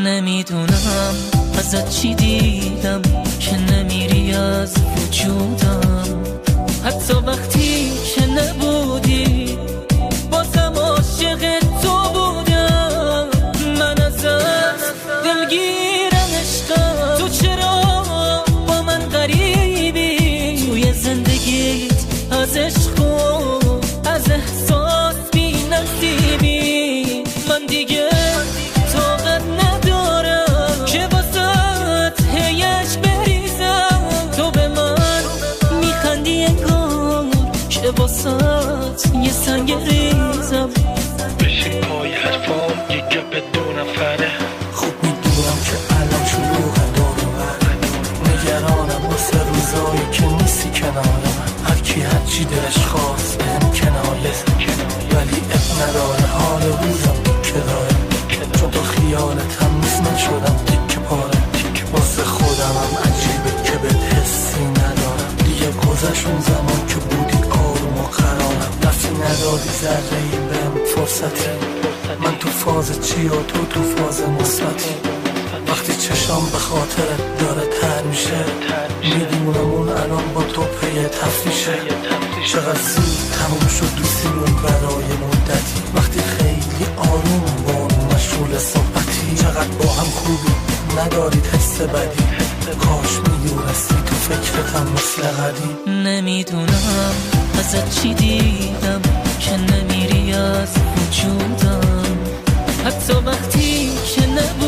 نمیدونم ازت چی دیدم که نمیری از وجودم، حتی وقتی که نبودی بازم عاشق تو بودم. من ازت دلگیرم عشقم، تو چرا با من غریبی؟ توی زندگیت از عشق و از احساس بی نصیبی. من دیگه طاقت ندارم که واسه هیچ بریزم. تو به من میخندی انگار که واسه یه سنگ ریزم. بشین پای حرفام دیگه بدون فره. خوب میدونم که الان شلوغه دور و بر، نگرانم واسه روزایی که نیستی کنار من. هر کی هر چی دلش خواست بهم کنایه، ولی اب نداره حال روزم که داره. چون تو خیالت هم نیست من شدم تیکه پاره. واسه خودمم عجیبه که بهت حسی ندارم. دیگه گذشت اون زمان که بودی آروم و قرارم. نفسی ندادی ذره ای بهم فرصتی. من تو فاز چی و تو فاز مثبتی. وقتی چشام به خاطرت داره تر میشه، میدونم اون الان با تو پی تفریشه. چقدر زود تموم شد دوستیمون برای مدتی، وقتی خیلی آروم با اون مشغول صحبتی. چقدر با هم خوبی ندارید حس بدی، کاش میدونستی تو فکرتم مثل قدیم. نمیدونم ازت چی دیدم که نمیری از وجودم، حتی وقتی که نبودی